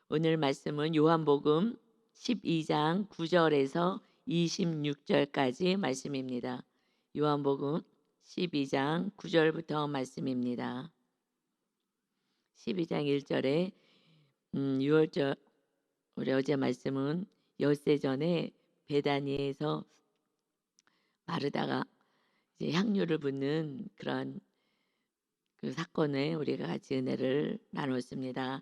오늘 말씀은 요한복음 12장 9절에서 26절까지 말씀입니다. 요한복음 12장 9절부터 말씀입니다. 12장 1절에 6월절 우리 어제 말씀은 엿새 전에 베다니에서 마르다가 이제 향유를 붓는 그런 그 사건에 우리가 같이 은혜를 나눴습니다.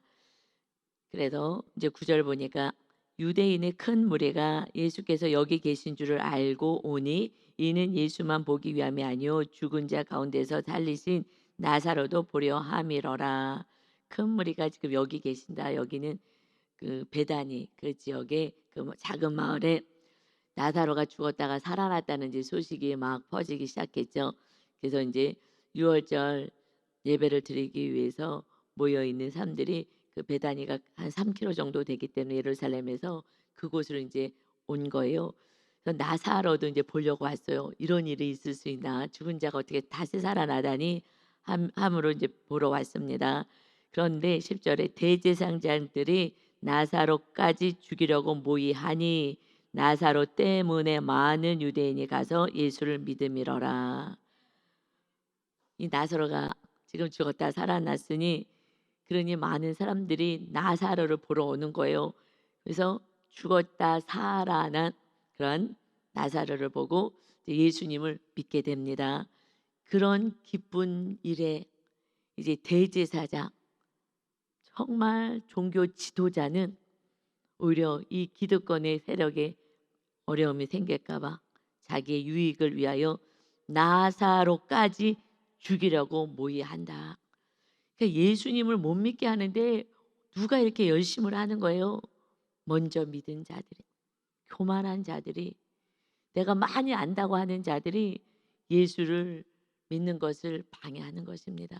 그래서 이제 9절 보니까 유대인의 큰 무리가 예수께서 여기 계신 줄을 알고 오니 이는 예수만 보기 위함이 아니요 죽은 자 가운데서 살리신 나사로도 보려 함이러라. 큰 무리가 지금 여기 계신다. 여기는 그 베다니 그 지역의 그 작은 마을에 나사로가 죽었다가 살아났다는 이제 소식이 막 퍼지기 시작했죠. 그래서 이제 6월절 예배를 드리기 위해서 모여 있는 사람들이 그 베다니가 한 3km 정도 되기 때문에 예루살렘에서 그곳으로 이제 온 거예요. 그래서 나사로도 이제 보려고 왔어요. 이런 일이 있을 수 있나? 죽은 자가 어떻게 다시 살아나다니 함으로 이제 보러 왔습니다. 그런데 10절에 대제사장들이 나사로까지 죽이려고 모이하니 나사로 때문에 많은 유대인이 가서 예수를 믿음이러라. 이 나사로가 지금 죽었다 살아났으니 그러니 많은 사람들이 나사로를 보러 오는 거예요. 그래서 죽었다 살아난 그런 나사로를 보고 예수님을 믿게 됩니다. 그런 기쁜 일에 이제 대제사장 정말 종교 지도자는 오히려 이 기득권의 세력에 어려움이 생길까 봐 자기의 유익을 위하여 나사로까지 죽이려고 모의한다. 그러니까 예수님을 못 믿게 하는데 누가 이렇게 열심을 하는 거예요? 먼저 믿은 자들이, 교만한 자들이, 내가 많이 안다고 하는 자들이 예수를 믿는 것을 방해하는 것입니다.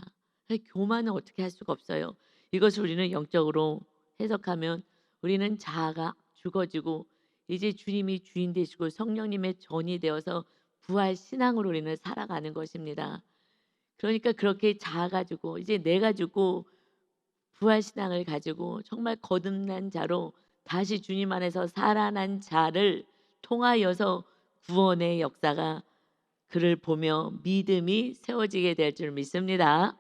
교만은 어떻게 할 수가 없어요. 이것을 우리는 영적으로 해석하면 우리는 자아가 죽어지고 이제 주님이 주인 되시고 성령님의 전이 되어서 부활 신앙으로 우리는 살아가는 것입니다. 그러니까 그렇게 자아가지고 이제 내가 죽고 부활 신앙을 가지고 정말 거듭난 자로 다시 주님 안에서 살아난 자를 통하여서 구원의 역사가 그를 보며 믿음이 세워지게 될 줄 믿습니다.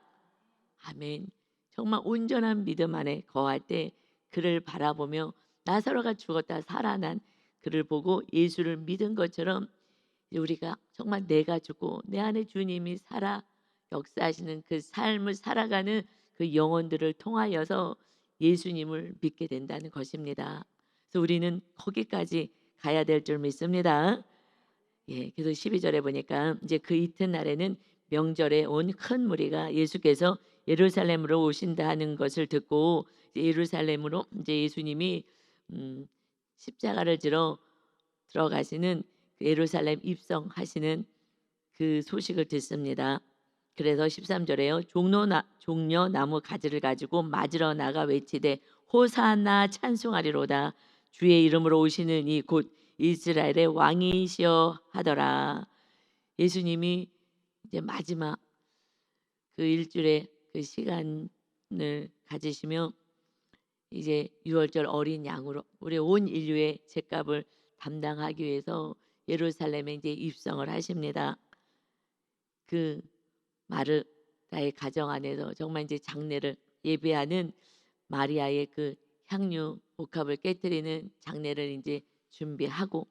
아멘. 정말 온전한 믿음 안에 거할 때 그를 바라보며 나사로가 죽었다 살아난 그를 보고 예수를 믿은 것처럼 우리가 정말 내가 죽고 내 안에 주님이 살아 역사하시는 그 삶을 살아가는 그 영혼들을 통하여서 예수님을 믿게 된다는 것입니다. 그래서 우리는 거기까지 가야 될 줄 믿습니다. 예, 그래서 12절에 보니까 이제 그 이튿날에는 명절에 온 큰 무리가 예수께서 예루살렘으로 오신다 하는 것을 듣고 예루살렘으로 이제 예수님이 십자가를 지러 들어가시는 그 예루살렘 입성하시는 그 소식을 듣습니다. 그래서 13절에요. 종려 나무 가지를 가지고 맞으러 나가 외치되 호산나 찬송하리로다. 주의 이름으로 오시는 이 곧 이스라엘의 왕이시여 하더라. 예수님이 이제 마지막 그 일주일의 그 시간을 가지시며 이제 6월절 어린 양으로 우리 온 인류의 죄값을 담당하기 위해서 예루살렘에 이제 입성을 하십니다. 그 마르다의 가정 안에서 정말 이제 장례를 예배하는 마리아의 그 향유 복합을 깨뜨리는 장례를 이제 준비하고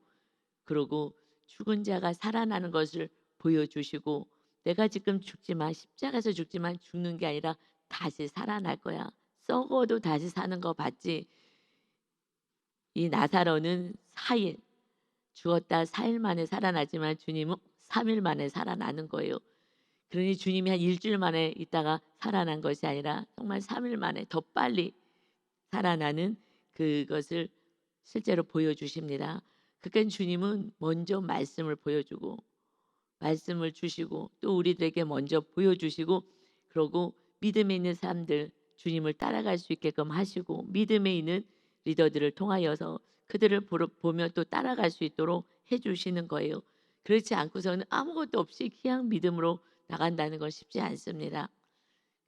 그러고 죽은 자가 살아나는 것을 보여주시고 내가 지금 죽지만 십자가에서 죽지만 죽는 게 아니라 다시 살아날 거야. 썩어도 다시 사는 거 봤지. 이 나사로는 4일 죽었다 4일 만에 살아나지만 주님은 3일 만에 살아나는 거예요. 그러니 주님이 한 일주일 만에 있다가 살아난 것이 아니라 정말 3일 만에 더 빨리 살아나는 그것을 실제로 보여주십니다. 그러니까 주님은 먼저 말씀을 보여주고 말씀을 주시고 또 우리들에게 먼저 보여주시고 그러고 믿음에 있는 사람들 주님을 따라갈 수 있게끔 하시고 믿음에 있는 리더들을 통하여서 그들을 보며 또 따라갈 수 있도록 해주시는 거예요. 그렇지 않고서는 아무것도 없이 그냥 믿음으로 나간다는 건 쉽지 않습니다.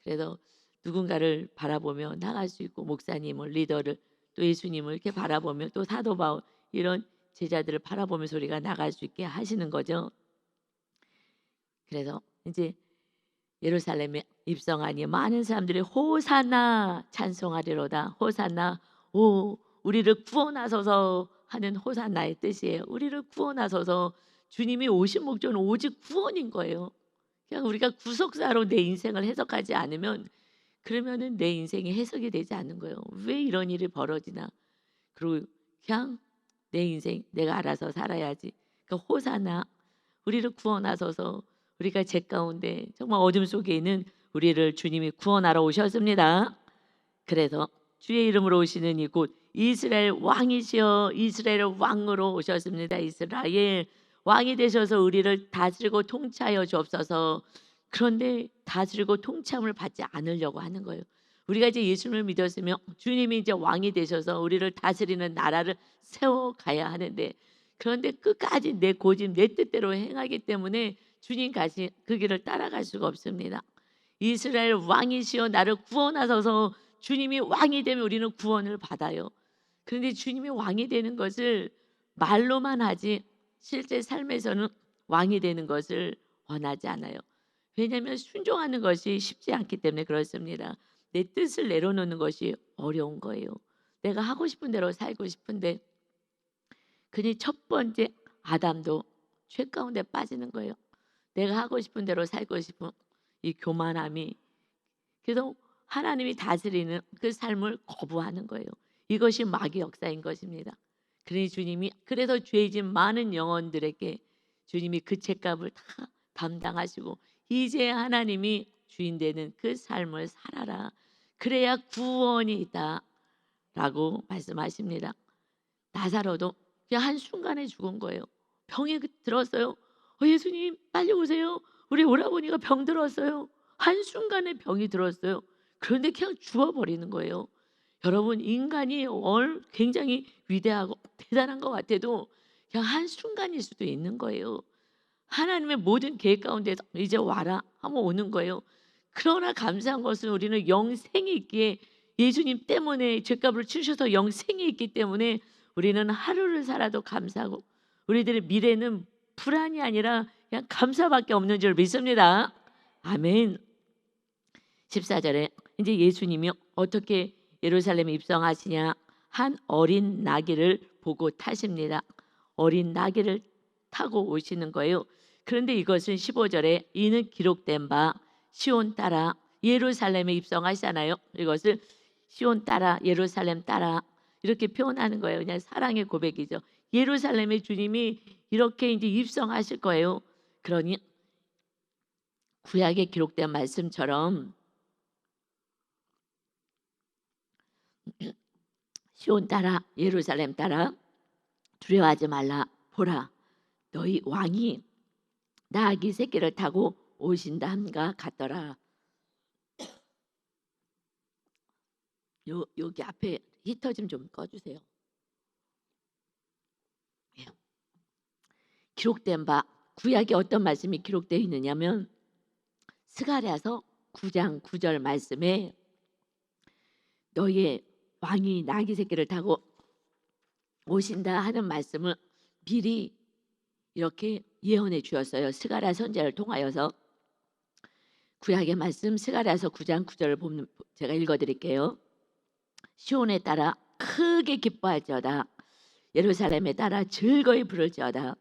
그래서 누군가를 바라보며 나갈 수 있고 목사님을 리더를 또 예수님을 이렇게 바라보며 또 사도 바울 이런 제자들을 바라보면서 우리가 나갈 수 있게 하시는 거죠. 그래서 이제 예루살렘에 입성하니 많은 사람들이 호산나 찬송하리로다. 호산나, 오 우리를 구원하소서 하는 호산나의 뜻이에요. 우리를 구원하소서. 주님이 오신 목적은 오직 구원인 거예요. 그냥 우리가 구속사로 내 인생을 해석하지 않으면 그러면은 내 인생이 해석이 되지 않는 거예요. 왜 이런 일이 벌어지나. 그리고 그냥 내 인생 내가 알아서 살아야지. 그러니까 호산나, 우리를 구원하소서. 우리가 죄 가운데 정말 어둠 속에 있는 우리를 주님이 구원하러 오셨습니다. 그래서 주의 이름으로 오시는 이곳 이스라엘 왕이시여, 이스라엘 왕으로 오셨습니다. 이스라엘 왕이 되셔서 우리를 다스리고 통치하여 주옵소서. 그런데 다스리고 통치함을 받지 않으려고 하는 거예요. 우리가 이제 예수님을 믿었으면 주님이 이제 왕이 되셔서 우리를 다스리는 나라를 세워가야 하는데, 그런데 끝까지 내 고집 내 뜻대로 행하기 때문에 주님 가신 그 길을 따라갈 수가 없습니다. 이스라엘 왕이시여 나를 구원하소서. 주님이 왕이 되면 우리는 구원을 받아요. 그런데 주님이 왕이 되는 것을 말로만 하지 실제 삶에서는 왕이 되는 것을 원하지 않아요. 왜냐하면 순종하는 것이 쉽지 않기 때문에 그렇습니다. 내 뜻을 내려놓는 것이 어려운 거예요. 내가 하고 싶은 대로 살고 싶은데, 그니 첫 번째 아담도 죄 가운데 빠지는 거예요. 내가 하고 싶은 대로 살고 싶은 이 교만함이, 그래서 하나님이 다스리는 그 삶을 거부하는 거예요. 이것이 마귀 역사인 것입니다. 그러니 주님이 그래서 죄진 많은 영혼들에게 주님이 그 죄값을 다 담당하시고 이제 하나님이 주인 되는 그 삶을 살아라. 그래야 구원이 있다라고 말씀하십니다. 나사로도 그냥 한순간에 죽은 거예요. 병이 들었어요. 예수님 빨리 오세요. 우리 오라버니가 병 들었어요. 한순간에 병이 들었어요. 그런데 그냥 죽어버리는 거예요. 여러분, 인간이 굉장히 위대하고 대단한 것 같아도 그냥 한순간일 수도 있는 거예요. 하나님의 모든 계획 가운데서 이제 와라 하면 오는 거예요. 그러나 감사한 것은 우리는 영생이 있기에, 예수님 때문에 죄값을 치셔서 영생이 있기 때문에 우리는 하루를 살아도 감사하고 우리들의 미래는 불안이 아니라 그냥 감사밖에 없는 줄 믿습니다. 아멘. 14절에 이제 예수님이 어떻게 예루살렘에 입성하시냐, 한 어린 나귀를 보고 타십니다. 어린 나귀를 타고 오시는 거예요. 그런데 이것은 15절에 이는 기록된 바 시온 따라 예루살렘에 입성하시잖아요. 이것을 시온 따라 예루살렘 따라 이렇게 표현하는 거예요. 그냥 사랑의 고백이죠. 예루살렘에 주님이 이렇게 이제 입성하실 거예요. 그러니 구약에 기록된 말씀처럼 시온 따라 예루살렘 따라 두려워하지 말라. 보라 너희 왕이 나귀 새끼를 타고 오신다 함과 같더라. 여기 앞에 히터 좀 꺼주세요. 기록된 바 구약에 어떤 말씀이 기록되어 있느냐면 스가랴서 9장 9절 말씀에 너희의 왕이 나귀 새끼를 타고 오신다 하는 말씀을 미리 이렇게 예언해 주었어요. 스가랴 선지자를 통하여서. 구약의 말씀 스가랴서 9장 9절을 보면 제가 읽어드릴게요. 시온에 따라 크게 기뻐할지어다. 예루살렘에 따라 즐거이 부를지어다.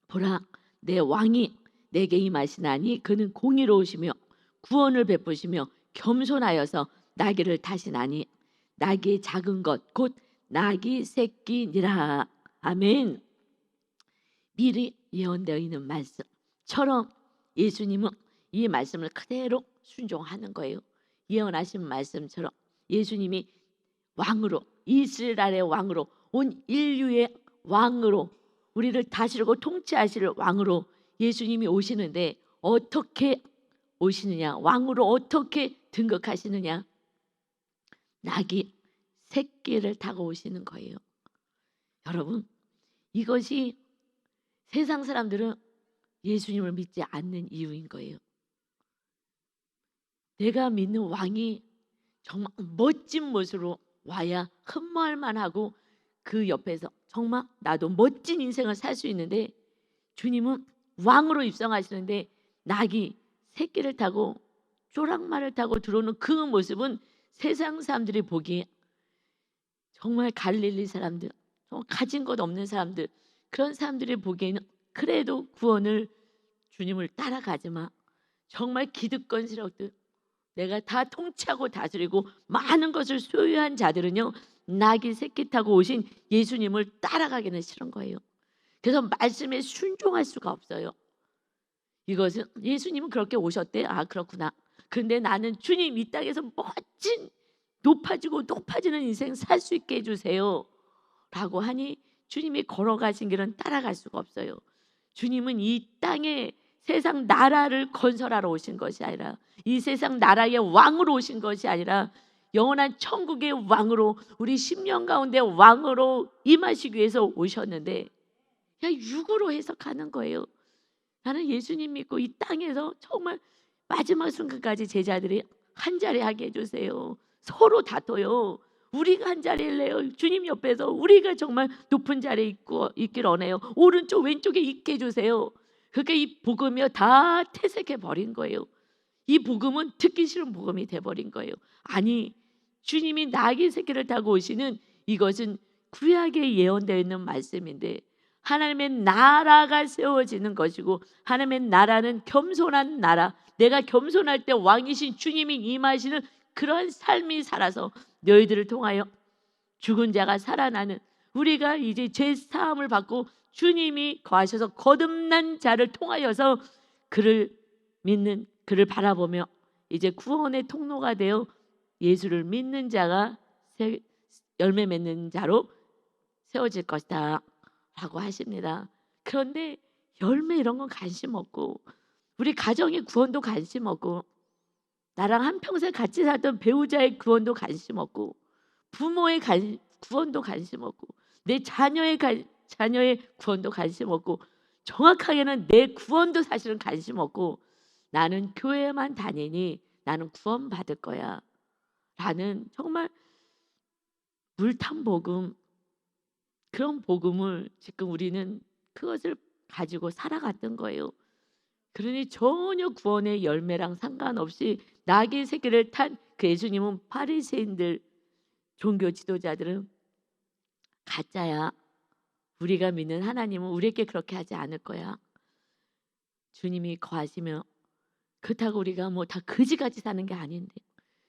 보라 내 왕이 내게 임하시나니 그는 공의로우시며 구원을 베푸시며 겸손하여서 나귀를 타시나니 나귀의 작은 것 곧 나귀 새끼니라. 아멘. 미리 예언되어 있는 말씀처럼 예수님은 이 말씀을 그대로 순종하는 거예요. 예언하신 말씀처럼 예수님이 왕으로, 이스라엘의 왕으로, 온 인류의 왕으로, 우리를 다스리고 통치하실 왕으로 예수님이 오시는데 어떻게 오시느냐, 왕으로 어떻게 등극하시느냐, 나귀 새끼를 타고 오시는 거예요. 여러분, 이것이 세상 사람들은 예수님을 믿지 않는 이유인 거예요. 내가 믿는 왕이 정말 멋진 모습으로 와야 흠모할 만하고 그 옆에서 정말 나도 멋진 인생을 살 수 있는데, 주님은 왕으로 입성하시는데 낙이 새끼를 타고 쪼락말을 타고 들어오는 그 모습은 세상 사람들이 보기에 정말 갈릴리 사람들, 정말 가진 것 없는 사람들, 그런 사람들이 보기에는 그래도 구원을, 주님을 따라가지만 정말 기득권스럽듯 내가 다 통치하고 다스리고 많은 것을 소유한 자들은요, 낙이 새끼 타고 오신 예수님을 따라가기는 싫은 거예요. 그래서 말씀에 순종할 수가 없어요. 이것은 예수님은 그렇게 오셨대. 아, 그렇구나. 그런데 나는 주님 이 땅에서 멋진 높아지고 높아지는 인생 살 수 있게 해주세요 라고 하니 주님이 걸어가신 길은 따라갈 수가 없어요. 주님은 이 땅에 세상 나라를 건설하러 오신 것이 아니라, 이 세상 나라의 왕으로 오신 것이 아니라 영원한 천국의 왕으로, 우리 심령 가운데 왕으로 임하시기 위해서 오셨는데 그냥 육으로 해석하는 거예요. 나는 예수님 믿고 이 땅에서 정말 마지막 순간까지 제자들이 한 자리 하게 해주세요. 서로 다퉈요. 우리가 한 자리를 해요. 주님 옆에서 우리가 정말 높은 자리에 있길 원해요. 오른쪽 왼쪽에 있게 해주세요. 그러니까 이 복음이요 다 퇴색해 버린 거예요. 이 복음은 듣기 싫은 복음이 돼버린 거예요. 아니, 주님이 나귀 새끼를 타고 오시는 이것은 구약에 예언되어 있는 말씀인데, 하나님의 나라가 세워지는 것이고, 하나님의 나라는 겸손한 나라, 내가 겸손할 때 왕이신 주님이 임하시는 그런 삶이 살아서 너희들을 통하여 죽은 자가 살아나는, 우리가 이제 죄 사함을 받고 주님이 거하셔서 거듭난 자를 통하여서 그를 믿는, 그를 바라보며 이제 구원의 통로가 되어 예수를 믿는 자가 열매 맺는 자로 세워질 것이다 라고 하십니다. 그런데 열매 이런 건 관심 없고, 우리 가정의 구원도 관심 없고, 나랑 한평생 같이 살던 배우자의 구원도 관심 없고, 부모의 구원도 관심 없고, 내 자녀의 구원도 관심 없고, 정확하게는 내 구원도 사실은 관심 없고, 나는 교회만 다니니 나는 구원 받을 거야 라는 정말 물탄 복음, 그런 복음을 지금 우리는 그것을 가지고 살아갔던 거예요. 그러니 전혀 구원의 열매랑 상관없이 나귀 새끼를 탄 그 예수님은 바리새인들, 종교 지도자들은 가짜야. 우리가 믿는 하나님은 우리에게 그렇게 하지 않을 거야. 주님이 거하시며, 그렇다고 우리가 뭐 다 그지같이 사는 게 아닌데,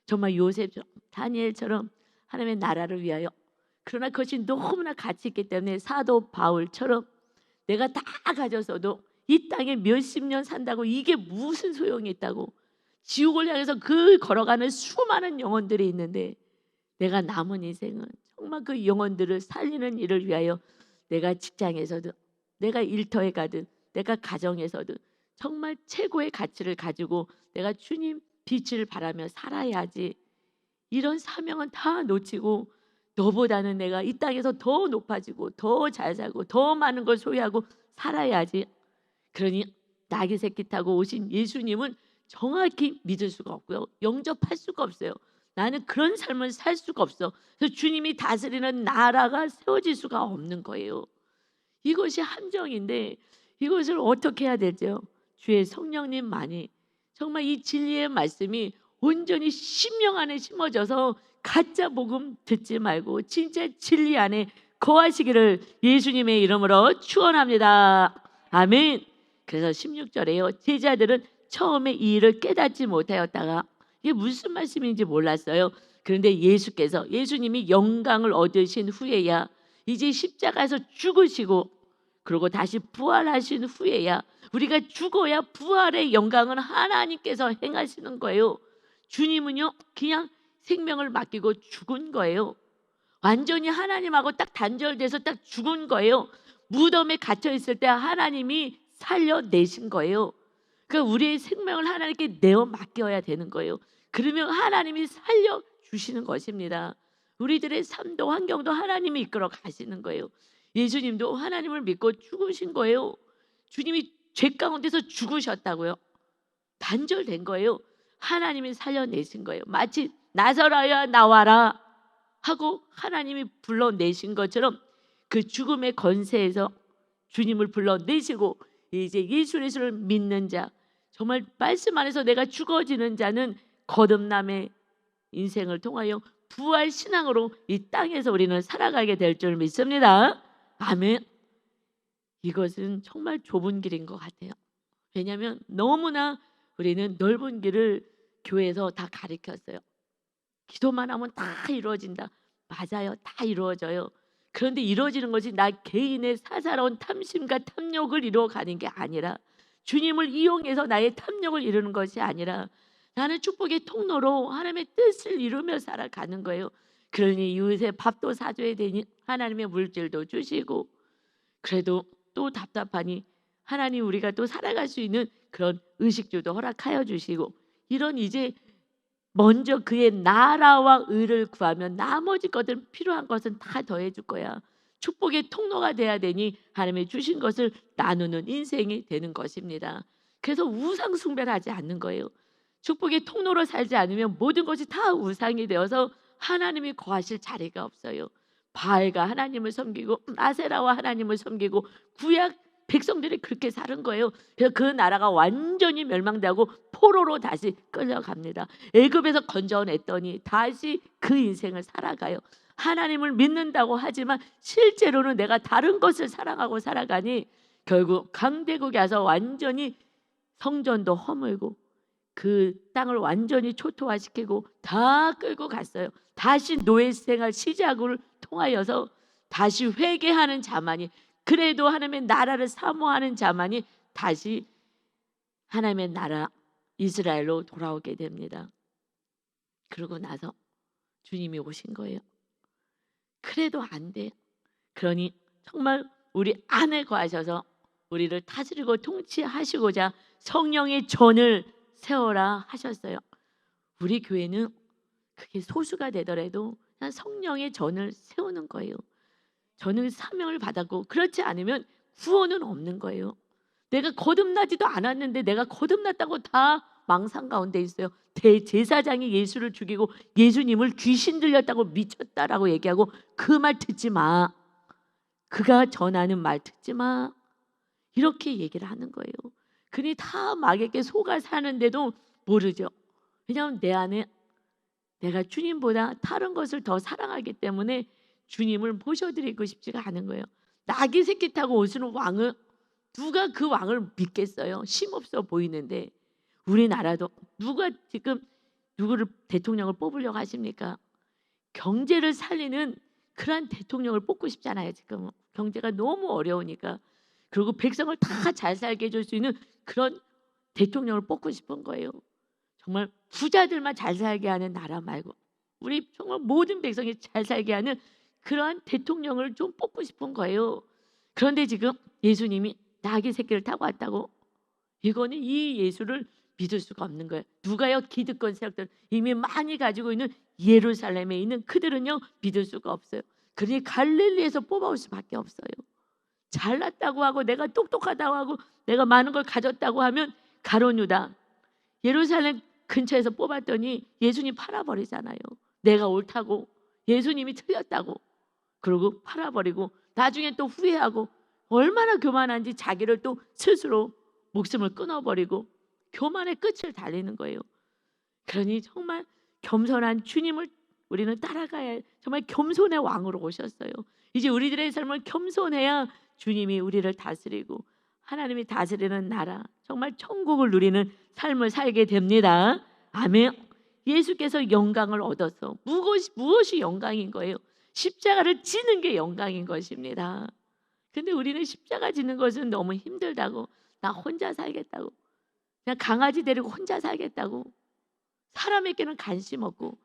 정말 요셉, 다니엘처럼 하나님의 나라를 위하여, 그러나 그것이 너무나 가치 있기 때문에 사도 바울처럼 내가 다 가져서도 이 땅에 몇십 년 산다고 이게 무슨 소용이 있다고, 지옥을 향해서 그 걸어가는 수많은 영혼들이 있는데 내가 남은 인생은 정말 그 영혼들을 살리는 일을 위하여 내가 직장에서든 내가 일터에 가든 내가 가정에서든 정말 최고의 가치를 가지고 내가 주님 빛을 바라며 살아야지. 이런 사명은 다 놓치고 너보다는 내가 이 땅에서 더 높아지고 더 잘 살고 더 많은 걸 소유하고 살아야지. 그러니 나귀 새끼 타고 오신 예수님은 정확히 믿을 수가 없고요, 영접할 수가 없어요. 나는 그런 삶을 살 수가 없어. 그래서 주님이 다스리는 나라가 세워질 수가 없는 거예요. 이것이 함정인데 이것을 어떻게 해야 되죠? 주의 성령님만이 정말 이 진리의 말씀이 온전히 심령 안에 심어져서 가짜 복음 듣지 말고 진짜 진리 안에 거하시기를 예수님의 이름으로 축원합니다. 아멘. 그래서 16절에요. 제자들은 처음에 이 일을 깨닫지 못하였다가, 이게 무슨 말씀인지 몰랐어요. 그런데 예수님이 영광을 얻으신 후에야, 이제 십자가에서 죽으시고 그리고 다시 부활하신 후에야, 우리가 죽어야 부활의 영광은 하나님께서 행하시는 거예요. 주님은요 그냥 생명을 맡기고 죽은 거예요. 완전히 하나님하고 딱 단절돼서 딱 죽은 거예요. 무덤에 갇혀 있을 때 하나님이 살려내신 거예요. 그러니까 우리의 생명을 하나님께 내어 맡겨야 되는 거예요. 그러면 하나님이 살려주시는 것입니다. 우리들의 삶도 환경도 하나님이 이끌어 가시는 거예요. 예수님도 하나님을 믿고 죽으신 거예요. 주님이 죄 가운데서 죽으셨다고요. 단절된 거예요. 하나님이 살려내신 거예요. 마치 나서라야 나와라, 하고 하나님이 불러내신 것처럼 그 죽음의 권세에서 주님을 불러내시고 이제 예수 그리스도를 믿는 자, 정말 말씀 안에서 내가 죽어지는 자는 거듭남의 인생을 통하여 부활 신앙으로 이 땅에서 우리는 살아가게 될 줄 믿습니다. 아멘. 이것은 정말 좁은 길인 것 같아요. 왜냐하면 너무나 우리는 넓은 길을 교회에서 다 가르쳤어요. 기도만 하면 다 이루어진다. 맞아요. 다 이루어져요. 그런데 이루어지는 것이 나 개인의 사사로운 탐심과 탐욕을 이루어가는 게 아니라, 주님을 이용해서 나의 탐욕을 이루는 것이 아니라 나는 축복의 통로로 하나님의 뜻을 이루며 살아가는 거예요. 그러니 이웃에 밥도 사줘야 되니 하나님의 물질도 주시고, 그래도 또 답답하니 하나님 우리가 또 살아갈 수 있는 그런 의식주도 허락하여 주시고, 이런 이제 먼저 그의 나라와 의를 구하면 나머지 것들 필요한 것은 다 더해 줄 거야. 축복의 통로가 돼야 되니 하나님의 주신 것을 나누는 인생이 되는 것입니다. 그래서 우상 숭배를 하지 않는 거예요. 축복의 통로로 살지 않으면 모든 것이 다 우상이 되어서 하나님이 거하실 자리가 없어요. 바알과 하나님을 섬기고 아세라와 하나님을 섬기고 구약 백성들이 그렇게 사는 거예요. 그래서 그 나라가 완전히 멸망되고 포로로 다시 끌려갑니다. 애굽에서 건져냈더니 다시 그 인생을 살아가요. 하나님을 믿는다고 하지만 실제로는 내가 다른 것을 사랑하고 살아가니 결국 강대국에 와서 완전히 성전도 허물고 그 땅을 완전히 초토화시키고 다 끌고 갔어요. 다시 노예 생활 시작을 통하여서 다시 회개하는 자만이, 그래도 하나님의 나라를 사모하는 자만이 다시 하나님의 나라 이스라엘로 돌아오게 됩니다. 그러고 나서 주님이 오신 거예요. 그래도 안 돼. 그러니 정말 우리 안에 거하셔서 우리를 다스리고 통치하시고자 성령의 전을 세워라 하셨어요. 우리 교회는 그게 소수가 되더라도 그냥 성령의 전을 세우는 거예요. 저는 사명을 받았고, 그렇지 않으면 구원은 없는 거예요. 내가 거듭나지도 않았는데 내가 거듭났다고 다 망상 가운데 있어요. 대제사장이 예수를 죽이고 예수님을 귀신 들렸다고 미쳤다라고 얘기하고 그 말 듣지 마. 그가 전하는 말 듣지 마. 이렇게 얘기를 하는 거예요. 그니 다 마귀에게 속아 사는데도 모르죠. 왜냐하면 내 안에 내가 주님보다 다른 것을 더 사랑하기 때문에 주님을 모셔드리고 싶지가 않은 거예요. 나귀 새끼 타고 오시는 왕을 누가 그 왕을 믿겠어요? 힘없어 보이는데. 우리나라도 누가 지금 누구를 대통령을 뽑으려고 하십니까? 경제를 살리는 그러한 대통령을 뽑고 싶잖아요. 지금 경제가 너무 어려우니까. 그리고 백성을 다 잘 살게 해줄 수 있는 그런 대통령을 뽑고 싶은 거예요. 정말 부자들만 잘 살게 하는 나라 말고 우리 정말 모든 백성이 잘 살게 하는 그러한 대통령을 좀 뽑고 싶은 거예요. 그런데 지금 예수님이 나귀 새끼를 타고 왔다고, 이거는 이 예수를 믿을 수가 없는 거예요. 누가요? 기득권 세력들 이미 많이 가지고 있는 예루살렘에 있는 그들은요 믿을 수가 없어요. 그러니 갈릴리에서 뽑아올 수밖에 없어요. 잘났다고 하고 내가 똑똑하다고 하고 내가 많은 걸 가졌다고 하면 가룟 유다 예루살렘 근처에서 뽑았더니 예수님 팔아버리잖아요. 내가 옳다고 예수님이 틀렸다고 그러고 팔아버리고 나중에 또 후회하고 얼마나 교만한지 자기를 또 스스로 목숨을 끊어버리고 교만의 끝을 달리는 거예요. 그러니 정말 겸손한 주님을 우리는 따라가야 해. 정말 겸손의 왕으로 오셨어요. 이제 우리들의 삶을 겸손해야 주님이 우리를 다스리고 하나님이 다스리는 나라, 정말 천국을 누리는 삶을 살게 됩니다. 아멘. 예수께서 영광을 얻어서 무엇이 영광인 거예요? 십자가를 지는 게 영광인 것입니다. 근데 우리는 십자가 지는 것은 너무 힘들다고, 나 혼자 살겠다고, 그냥 강아지 데리고 혼자 살겠다고, 사람에게는 관심 없고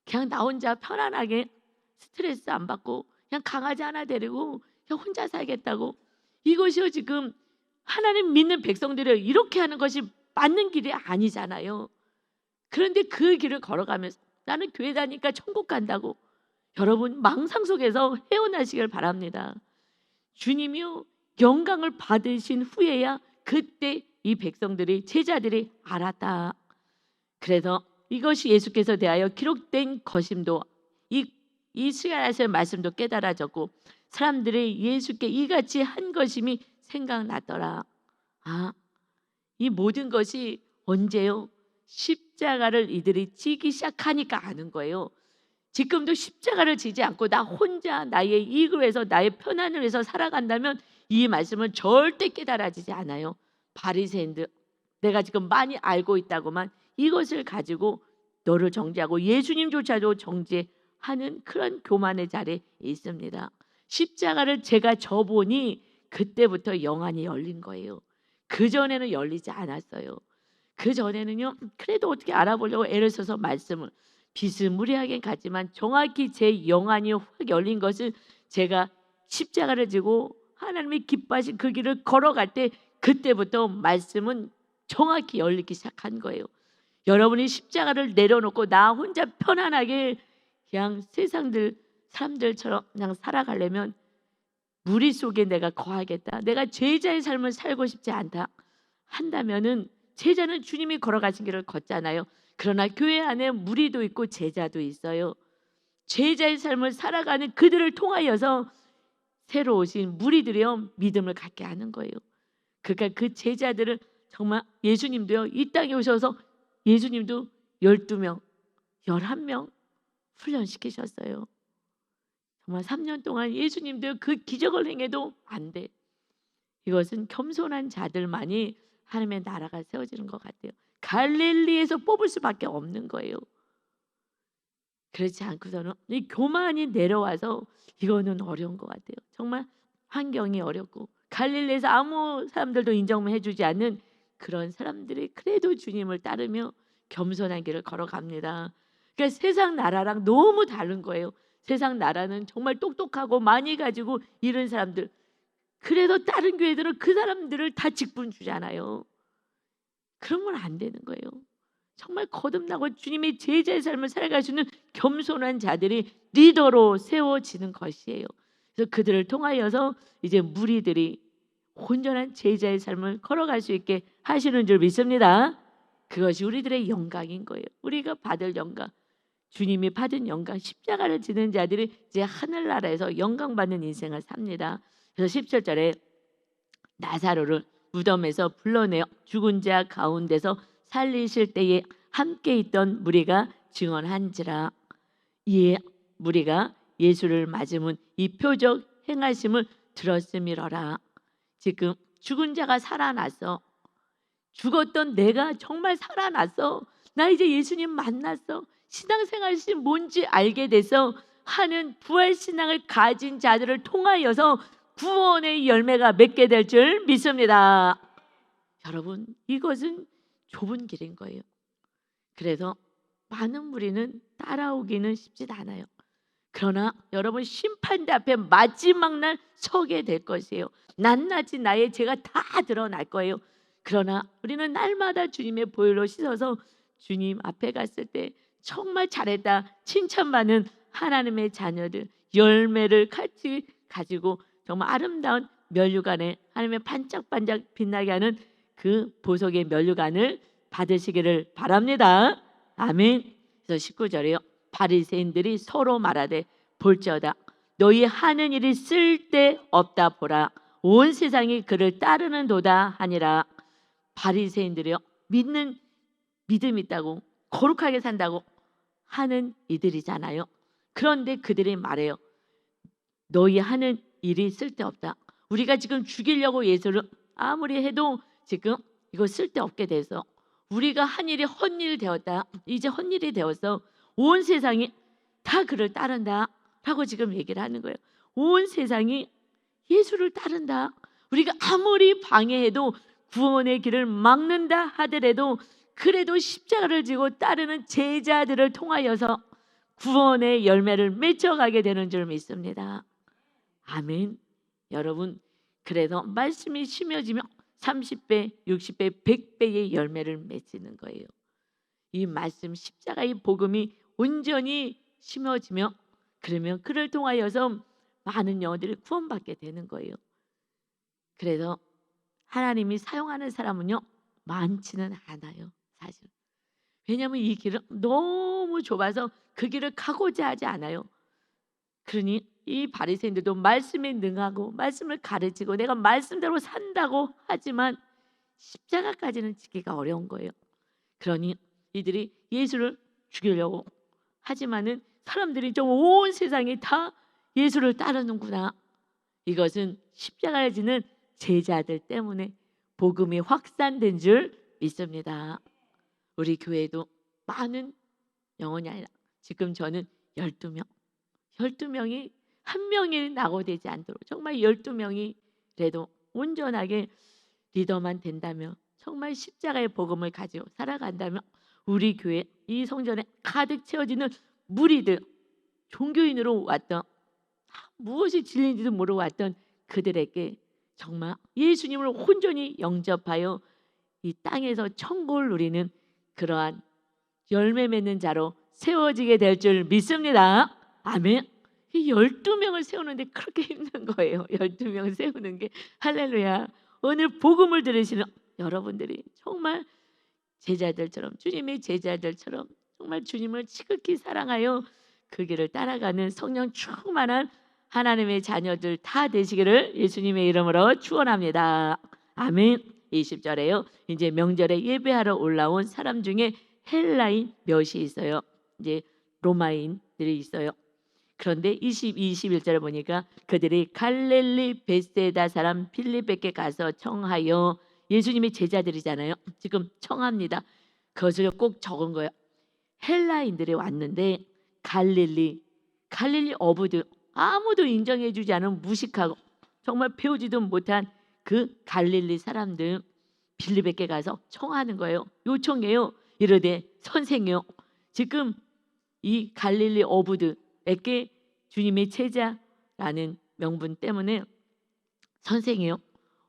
그냥 나 혼자 편안하게 스트레스 안 받고 그냥 강아지 하나 데리고 그냥 혼자 살겠다고, 이것이요 지금 하나님 믿는 백성들이 이렇게 하는 것이 맞는 길이 아니잖아요. 그런데 그 길을 걸어가면서 나는 교회 다니니까 천국 간다고, 여러분 망상 속에서 헤어나시길 바랍니다. 주님이요 영광을 받으신 후에야 그때 이 백성들이 제자들이 알았다. 그래서 이것이 예수께서 대하여 기록된 것임도 이 이 시간에서의 말씀도 깨달아졌고 사람들이 예수께 이같이 한 것임이 생각나더라. 아, 이 모든 것이 언제요? 십자가를 이들이 지기 시작하니까 아는 거예요. 지금도 십자가를 지지 않고 나 혼자 나의 이익을 위해서 나의 편안을 위해서 살아간다면 이 말씀은 절대 깨달아지지 않아요. 바리새인들, 내가 지금 많이 알고 있다고만 이것을 가지고 너를 정죄하고 예수님조차도 정죄하는 그런 교만의 자리에 있습니다. 십자가를 제가 져보니 그때부터 영안이 열린 거예요. 그전에는 열리지 않았어요. 그전에는요, 그래도 어떻게 알아보려고 애를 써서 말씀을 비스무리하게 갔지만 정확히 제 영안이 확 열린 것은 제가 십자가를 지고 하나님이 기뻐하신 그 길을 걸어갈 때 그때부터 말씀은 정확히 열리기 시작한 거예요. 여러분이 십자가를 내려놓고 나 혼자 편안하게 그냥 세상들 사람들처럼 그냥 살아가려면 무리 속에 내가 거하겠다, 내가 제자의 삶을 살고 싶지 않다 한다면은 제자는 주님이 걸어가신 길을 걷잖아요. 그러나 교회 안에 무리도 있고 제자도 있어요. 제자의 삶을 살아가는 그들을 통하여서 새로 오신 무리들이요 믿음을 갖게 하는 거예요. 그러니까 그 제자들을 정말 예수님도요 이 땅에 오셔서 예수님도 12명, 11명 훈련시키셨어요. 정말 3년 동안 예수님도 그 기적을 행해도 안 돼. 이것은 겸손한 자들만이 하나님의 나라가 세워지는 것 같아요. 갈릴리에서 뽑을 수밖에 없는 거예요. 그렇지 않고서는 이 교만이 내려와서 이거는 어려운 것 같아요. 정말 환경이 어렵고 갈릴리에서 아무 사람들도 인정해주지 않는 그런 사람들이 그래도 주님을 따르며 겸손한 길을 걸어갑니다. 그러니까 세상 나라랑 너무 다른 거예요. 세상 나라는 정말 똑똑하고 많이 가지고 이런 사람들, 그래도 다른 교회들은 그 사람들을 다 직분 주잖아요. 그러면 안 되는 거예요. 정말 거듭나고 주님의 제자의 삶을 살아갈 수 있는 겸손한 자들이 리더로 세워지는 것이에요. 그래서 그들을 통하여서 이제 무리들이 온전한 제자의 삶을 걸어갈 수 있게 하시는 줄 믿습니다. 그것이 우리들의 영광인 거예요. 우리가 받을 영광, 주님이 받은 영광, 십자가를 지는 자들이 이제 하늘나라에서 영광받는 인생을 삽니다. 그래서 17절에 나사로를 무덤에서 불러내어 죽은 자 가운데서 살리실 때에 함께 있던 무리가 증언한지라. 이에 무리가 예수를 맞으면 이 표적 행하심을 들었음이러라. 지금 죽은 자가 살아났어. 죽었던 내가 정말 살아났어. 나 이제 예수님 만났어. 신앙생활이 뭔지 알게 돼서 하는 부활신앙을 가진 자들을 통하여서 구원의 열매가 맺게 될 줄 믿습니다. 여러분, 이것은 좁은 길인 거예요. 그래서 많은 무리는 따라오기는 쉽지 않아요. 그러나 여러분, 심판대 앞에 마지막 날 서게 될 것이에요. 낱낱이 나의 죄가 다 드러날 거예요. 그러나 우리는 날마다 주님의 보혈로 씻어서 주님 앞에 갔을 때 정말 잘했다 칭찬받는 하나님의 자녀들, 열매를 같이 가지고 정말 아름다운 면류관에 하나님의 반짝반짝 빛나게 하는 그 보석의 면류관을 받으시기를 바랍니다. 아멘. 그래서 19절에요. 바리새인들이 서로 말하되 볼지어다 너희 하는 일이 쓸데없다 보라. 온 세상이 그를 따르는도다 하니라. 바리새인들이요 믿음 있다고 거룩하게 산다고 하는 이들이잖아요. 그런데 그들이 말해요. 너희 하는 일이 쓸데없다. 우리가 지금 죽이려고 예수를 아무리 해도 지금 이거 쓸데없게 돼서 우리가 한 일이 헛일 되었다. 이제 헛일이 되어서 온 세상이 다 그를 따른다 라고 지금 얘기를 하는 거예요. 온 세상이 예수를 따른다. 우리가 아무리 방해해도 구원의 길을 막는다 하더라도 그래도 십자가를 지고 따르는 제자들을 통하여서 구원의 열매를 맺어가게 되는 줄 믿습니다. 아멘. 여러분, 그래서 말씀이 심어지면 30배, 60배, 100배의 열매를 맺는 거예요. 이 말씀 십자가의 복음이 온전히 심어지며 그러면 그를 통하여서 많은 영혼들이 구원받게 되는 거예요. 그래서 하나님이 사용하는 사람은요 많지는 않아요, 사실. 왜냐하면 이 길은 너무 좁아서 그 길을 가고자 하지 않아요. 그러니 이 바리새인들도 말씀에 능하고 말씀을 가르치고 내가 말씀대로 산다고 하지만 십자가까지는 지기가 어려운 거예요. 그러니 이들이 예수를 죽이려고 하지만은 사람들이 좀 온 세상이 다 예수를 따르는구나. 이것은 십자가를 지는 제자들 때문에 복음이 확산된 줄 믿습니다. 우리 교회도 많은 영혼이 아니라 지금 저는 12명이 한 명이 낙오되지 않도록 정말 12명이라도 온전하게 리더만 된다면 정말 십자가의 복음을 가지고 살아간다면 우리 교회 이 성전에 가득 채워지는 무리들, 종교인으로 왔던 무엇이 진리인지도 모르고 왔던 그들에게 정말 예수님을 온전히 영접하여 이 땅에서 천국을 누리는 그러한 열매 맺는 자로 세워지게 될 줄 믿습니다. 아멘. 이 12명을 세우는데 그렇게 힘든 거예요. 12명을 세우는 게. 할렐루야. 오늘 복음을 들으시는 여러분들이 정말 제자들처럼 주님의 제자들처럼 정말 주님을 지극히 사랑하여 그 길을 따라가는 성령 충만한 하나님의 자녀들 다 되시기를 예수님의 이름으로 축원합니다. 아멘. 20절에요. 이제 명절에 예배하러 올라온 사람 중에 헬라인 몇이 있어요. 이제 로마인들이 있어요. 그런데 21절에 보니까 그들이 갈릴리 베세다 사람 빌립에게 가서 청하여, 예수님의 제자들이잖아요. 지금 청합니다. 그것을 꼭 적은 거예요. 헬라인들이 왔는데 갈릴리 어부들, 아무도 인정해주지 않은 무식하고 정말 배우지도 못한 그 갈릴리 사람들 빌립에게 가서 청하는 거예요. 요청해요. 이르되 선생이요, 지금 이 갈릴리 어부들에게 주님의 제자라는 명분 때문에 선생이요,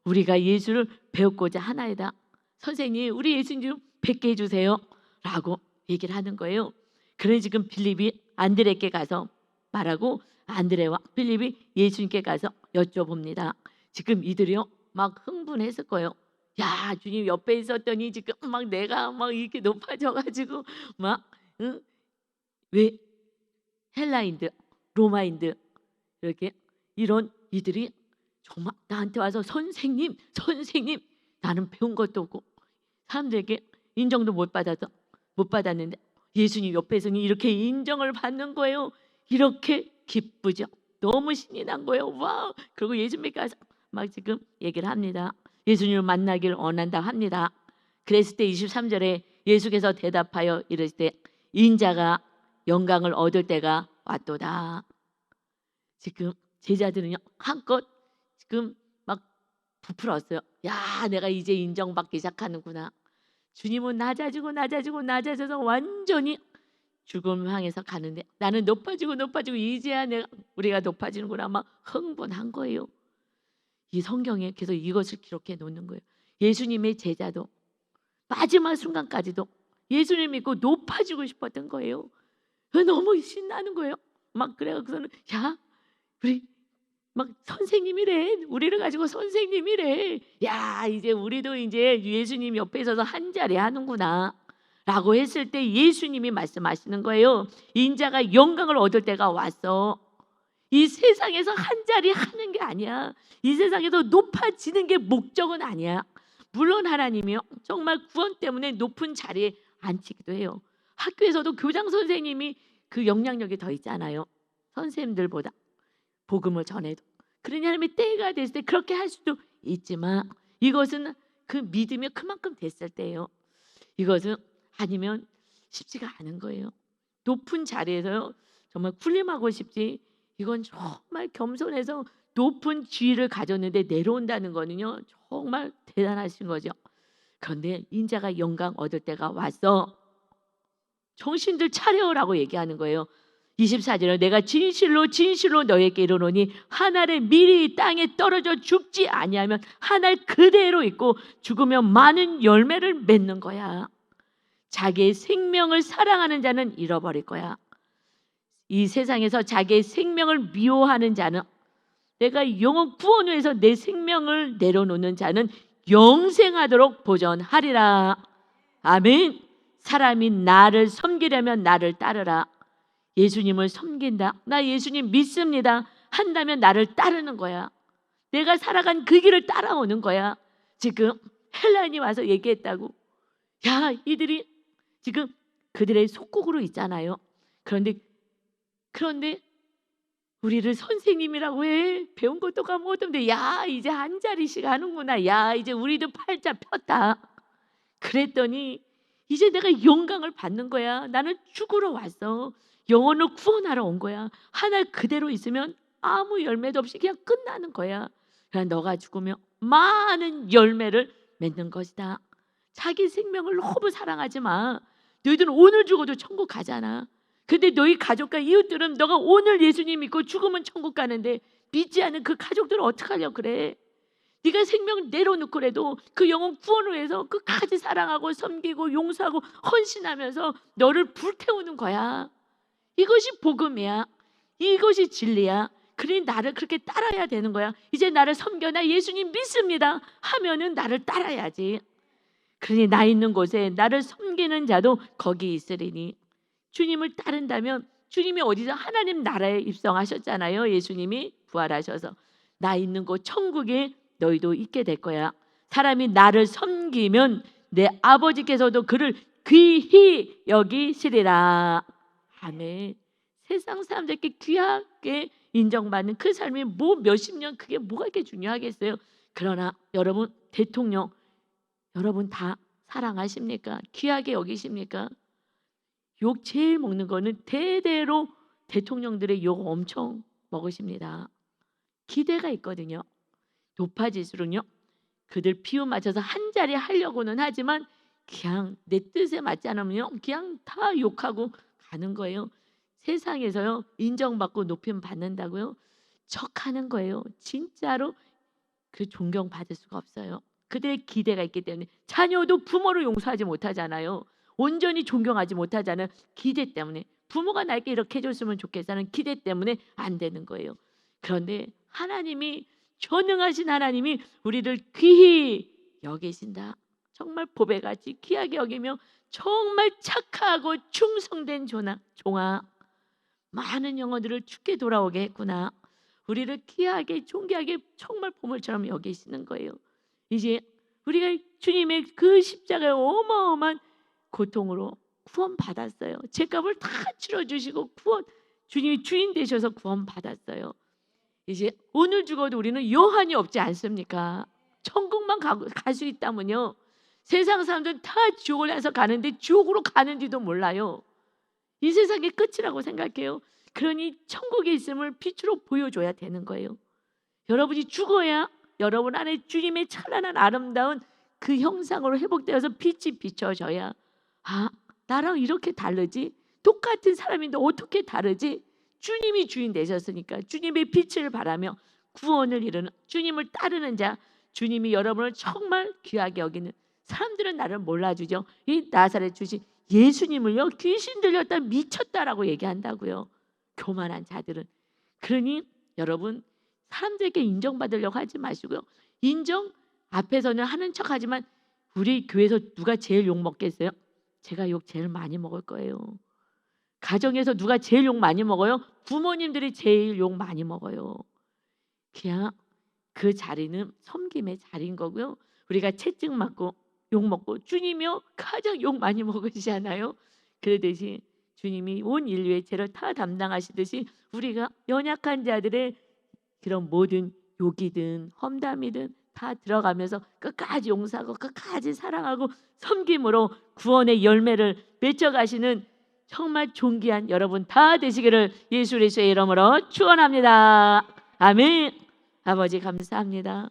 우리가 예수를 배우고자 하나이다. 선생님, 우리 예수님 좀 뵙게 해주세요 라고 얘기를 하는 거예요. 그러니 지금 빌립이 안드레께 가서 말하고 안드레와 빌립이 예수님께 가서 여쭤봅니다. 지금 이들이요 막 흥분했을 거예요. 야, 주님 옆에 있었더니 지금 막 내가 막 이렇게 높아져가지고 막 왜 헬라인들, 로마인들 이렇게 이런 이들이 정말 나한테 와서 선생님 나는 배운 것도 없고 사람들에게 인정도 못 받았는데 예수님 옆에서는 이렇게 인정을 받는 거예요. 이렇게 기쁘죠. 너무 신이 난 거예요. 와우. 그리고 예수님께 가서 막 지금 얘기를 합니다. 예수님을 만나길 원한다 합니다. 그랬을 때 23절에 예수께서 대답하여 이르시되 인자가 영광을 얻을 때가 왔도다. 지금 제자들은요 한껏 지금 막 부풀었어요. 야, 내가 이제 인정받기 시작하는구나. 주님은 낮아져서 완전히 죽음을 향해서 가는데 나는 높아지고 이제야 우리가 높아지는구나. 막 흥분한 거예요. 이 성경에 계속 이것을 기록해 놓는 거예요. 예수님의 제자도 마지막 순간까지도 예수님 믿고 높아지고 싶었던 거예요. 너무 신나는 거예요. 막 그래서는 야, 우리 막 선생님이래. 우리를 가지고 선생님이래. 야, 이제 우리도 이제 예수님 옆에 있어서 한 자리 하는구나 라고 했을 때 예수님이 말씀하시는 거예요. 인자가 영광을 얻을 때가 왔어. 이 세상에서 한 자리 하는 게 아니야. 이 세상에서 높아지는 게 목적은 아니야. 물론 하나님이요 정말 구원 때문에 높은 자리에 앉히기도 해요. 학교에서도 교장 선생님이 그 영향력이 더 있잖아요. 선생님들보다 복음을 전해도. 그러니 하나님의 때가 됐을 때 그렇게 할 수도 있지만 이것은 그 믿음이 그만큼 됐을 때예요. 이것은 아니면 쉽지가 않은 거예요. 높은 자리에서 정말 군림하고 싶지, 이건 정말 겸손해서 높은 지위를 가졌는데 내려온다는 거는요 정말 대단하신 거죠. 그런데 인자가 영광 얻을 때가 왔어. 정신들 차려라고 얘기하는 거예요. 24절에 내가 진실로 너에게 이르노니 한 알의 밀이 땅에 떨어져 죽지 아니하면 한 알 그대로 있고 죽으면 많은 열매를 맺는 거야. 자기의 생명을 사랑하는 자는 잃어버릴 거야. 이 세상에서 자기의 생명을 미워하는 자는, 내가 영원 구원 위해서 내 생명을 내려놓는 자는 영생하도록 보전하리라. 아멘. 사람이 나를 섬기려면 나를 따르라. 예수님을 섬긴다, 나 예수님 믿습니다 한다면 나를 따르는 거야. 내가 살아간 그 길을 따라오는 거야. 지금 헬라인이 와서 얘기했다고. 야, 이들이 지금 그들의 속국으로 있잖아요. 그런데 우리를 선생님이라고 해. 배운 것도 까먹었던데, 야, 이제 한 자리씩 하는구나. 야, 이제 우리도 팔자 폈다. 그랬더니 이제 내가 영광을 받는 거야. 나는 죽으러 왔어. 영혼을 구원하러 온 거야. 하나 그대로 있으면 아무 열매도 없이 그냥 끝나는 거야. 그냥 너가 죽으면 많은 열매를 맺는 것이다. 자기 생명을 너무 사랑하지 마. 너희들은 오늘 죽어도 천국 가잖아. 근데 너희 가족과 이웃들은 너가 오늘 예수님 믿고 죽으면 천국 가는데 믿지 않은 그 가족들을 어떡하려고 그래. 네가 생명을 내려놓고라도 그 영혼 구원을 위해서 끝까지 사랑하고 섬기고 용서하고 헌신하면서 너를 불태우는 거야. 이것이 복음이야. 이것이 진리야. 그러니 나를 그렇게 따라야 되는 거야. 이제 나를 섬겨, 나 예수님 믿습니다 하면은 나를 따라야지. 그러니 나 있는 곳에 나를 섬기는 자도 거기 있으리니. 주님을 따른다면, 주님이 어디서 하나님 나라에 입성하셨잖아요. 예수님이 부활하셔서 나 있는 곳 천국에 너희도 있게 될 거야. 사람이 나를 섬기면 내 아버지께서도 그를 귀히 여기시리라. 아멘. 세상 사람들께 귀하게 인정받는 그 삶이 뭐 몇십 년, 그게 뭐가 그렇게 중요하겠어요. 그러나 여러분, 대통령 여러분 다 사랑하십니까? 귀하게 여기십니까? 욕 제일 먹는 거는 대대로 대통령들의 욕 엄청 먹으십니다. 기대가 있거든요. 높아질수록요, 그들 비유 맞춰서 한 자리 하려고는 하지만 그냥 내 뜻에 맞지 않으면요, 그냥 다 욕하고 가는 거예요. 세상에서요, 인정받고 높임 받는다고요, 척하는 거예요. 진짜로 그 존경받을 수가 없어요. 그들의 기대가 있기 때문에. 자녀도 부모를 용서하지 못하잖아요. 온전히 존경하지 못하잖아요. 기대 때문에. 부모가 나에게 이렇게 해줬으면 좋겠다는 기대 때문에 안 되는 거예요. 그런데 하나님이, 전능하신 하나님이 우리를 귀히 여기신다. 정말 보배같이 귀하게 여기며 정말 착하고 충성된 종아, 많은 영혼들을 주께 돌아오게 했구나. 우리를 귀하게 존귀하게 정말 보물처럼 여기시는 거예요. 이제 우리가 주님의 그 십자가의 어마어마한 고통으로 구원 받았어요. 죄값을 다 치러주시고 주님이 주인 되셔서 구원 받았어요. 이제 오늘 죽어도 우리는 여한이 없지 않습니까? 천국만 갈 수 있다면요, 세상 사람들은 다 지옥을 해서 가는데 지옥으로 가는지도 몰라요. 이 세상의 끝이라고 생각해요. 그러니 천국에 있음을 빛으로 보여줘야 되는 거예요. 여러분이 죽어야 여러분 안에 주님의 찬란한 아름다운 그 형상으로 회복되어서 빛이 비춰져야, 아, 나랑 이렇게 다르지? 똑같은 사람인데 어떻게 다르지? 주님이 주인 되셨으니까 주님의 빛을 바라며 구원을 이루는, 주님을 따르는 자, 주님이 여러분을 정말 귀하게 여기는, 사람들은 나를 몰라주죠. 이 나사렛 주신 예수님을요, 귀신 들렸다 미쳤다라고 얘기한다고요. 교만한 자들은. 그러니 여러분, 사람들에게 인정받으려고 하지 마시고요. 인정 앞에서는 하는 척하지만 우리 교회에서 누가 제일 욕 먹겠어요? 제가 욕 제일 많이 먹을 거예요. 가정에서 누가 제일 욕 많이 먹어요? 부모님들이 제일 욕 많이 먹어요. 그냥 그 자리는 섬김의 자리인 거고요. 우리가 채찍 맞고 욕 먹고, 주님이요 가장 욕 많이 먹으시잖아요. 그러듯이 주님이 온 인류의 죄를 다 담당하시듯이 우리가 연약한 자들의 그런 모든 욕이든 험담이든 다 들어가면서 끝까지 용서하고 끝까지 사랑하고 섬김으로 구원의 열매를 맺어가시는 정말 존귀한 여러분 다 되시기를 예수 그리스도의 이름으로 축원합니다. 아멘. 아버지 감사합니다.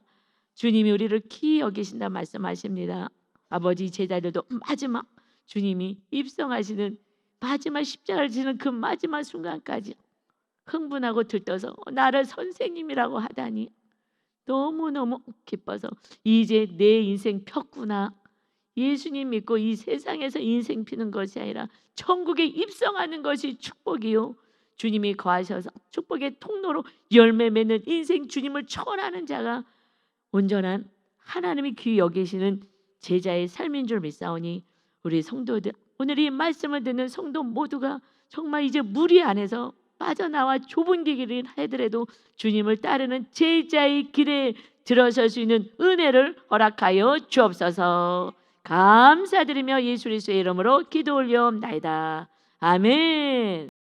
주님이 우리를 귀히 여기신다 말씀하십니다. 아버지, 제자들도 마지막 주님이 입성하시는 마지막 십자가를 지는 그 마지막 순간까지 흥분하고 들떠서 나를 선생님이라고 하다니 너무너무 기뻐서, 이제 내 인생 폈구나. 예수님 믿고 이 세상에서 인생 피는 것이 아니라 천국에 입성하는 것이 축복이요, 주님이 거하셔서 축복의 통로로 열매 맺는 인생, 주님을 초월하는 자가 온전한 하나님이 귀히 여기시는 제자의 삶인 줄 믿사오니, 우리 성도들, 오늘 이 말씀을 듣는 성도 모두가 정말 이제 무리 안에서 빠져나와 좁은 길을 하더라도 주님을 따르는 제자의 길에 들어설 수 있는 은혜를 허락하여 주옵소서. 감사드리며 예수 그리스도의 이름으로 기도 올려옵나이다. 아멘.